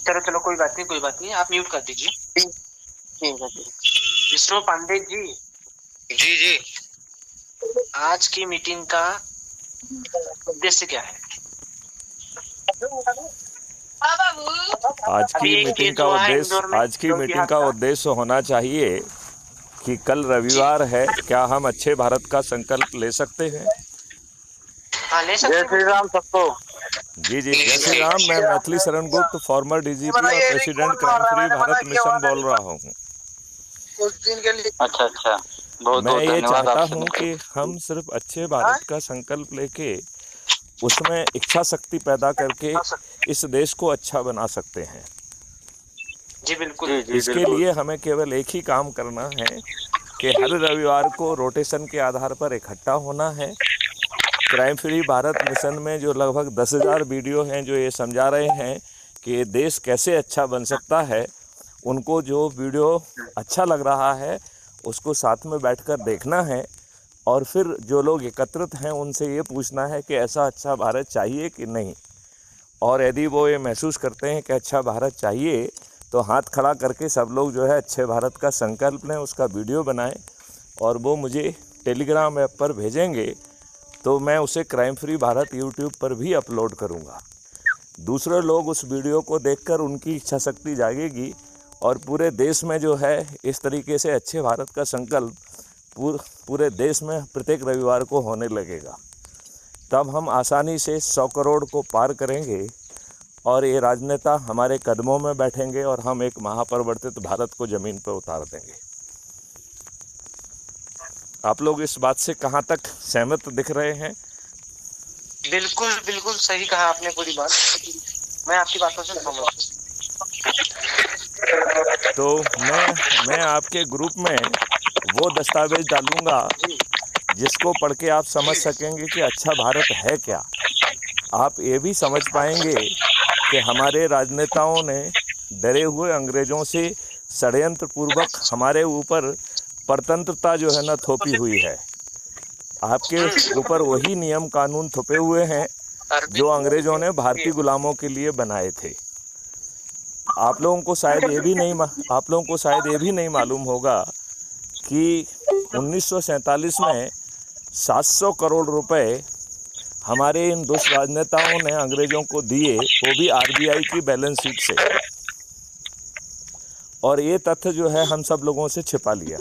चलो चलो, कोई बात नहीं कोई बात नहीं, आप म्यूट कर दीजिए। ठीक है। विष्णु पांडे जी, जी जी, आज की मीटिंग का उद्देश्य क्या है? आज की अभी एक मीटिंग केस का हुआ है उद्देश्य इंदौर में, मीटिंग का उद्देश्य होना चाहिए कि कल रविवार है, क्या हम अच्छे भारत का संकल्प ले सकते हैं? हाँ ले सकते जय हैं। श्री राम सबको। जी जी, जय श्री राम। मैं मैथिली शरण गुप्त, फॉर्मर डीजीपी और president crime free Bharat mission बोल रहा हूँ। कुछ दिन के लिए। अच्छा अच्छा, बहुत मैं बहुत ये धन्यवाद चाहता आपसे। हूँ कि हम सिर्फ अच्छे भारत का संकल्प लेके उसमें इच्छा शक्ति पैदा करके इस देश को अच्छा बना सकते हैं। जी बिल्कुल। इसके लिए हमें केवल एक ही काम करना है कि हर रविवार को रोटेशन के आधार पर इकट्ठा होना है। क्राइम फ्री भारत मिशन में जो लगभग 10,000 वीडियो हैं जो ये समझा रहे हैं कि ये देश कैसे अच्छा बन सकता है, उनको जो वीडियो अच्छा लग रहा है उसको साथ में बैठकर देखना है और फिर जो लोग एकत्रित हैं उनसे ये पूछना है कि ऐसा अच्छा भारत चाहिए कि नहीं। और यदि वो ये महसूस करते हैं कि अच्छा भारत चाहिए तो हाथ खड़ा करके सब लोग जो है अच्छे भारत का संकल्प लें, उसका वीडियो बनाएं और वो मुझे टेलीग्राम ऐप पर भेजेंगे तो मैं उसे क्राइम फ्री भारत यूट्यूब पर भी अपलोड करूंगा। दूसरे लोग उस वीडियो को देखकर उनकी इच्छा शक्ति जागेगी और पूरे देश में जो है इस तरीके से अच्छे भारत का संकल्प पूरे देश में प्रत्येक रविवार को होने लगेगा। तब हम आसानी से 100 करोड़ को पार करेंगे और ये राजनेता हमारे कदमों में बैठेंगे और हम एक महापरिवर्तित भारत को ज़मीन पर उतार देंगे। आप लोग इस बात से कहाँ तक सहमत दिख रहे हैं? बिल्कुल बिल्कुल सही कहा आपने पूरी बात, मैं आपकी बातों से सहमत हूँ। तो मैं आपके ग्रुप में वो दस्तावेज डालूंगा जिसको पढ़ के आप समझ सकेंगे कि अच्छा भारत है क्या। आप ये भी समझ पाएंगे कि हमारे राजनेताओं ने डरे हुए अंग्रेज़ों से षड्यंत्र पूर्वक हमारे ऊपर परतंत्रता जो है ना थोपी हुई है। आपके ऊपर वही नियम कानून थोपे हुए हैं जो अंग्रेज़ों ने भारतीय गुलामों के लिए बनाए थे। आप लोगों को शायद ये भी नहीं मालूम होगा कि 1947 में 700 करोड़ रुपए हमारे इन दुष्ट राजनेताओं ने अंग्रेज़ों को दिए, वो भी आरबीआई की बैलेंस शीट से, और ये तथ्य जो है हम सब लोगों से छिपा लिया।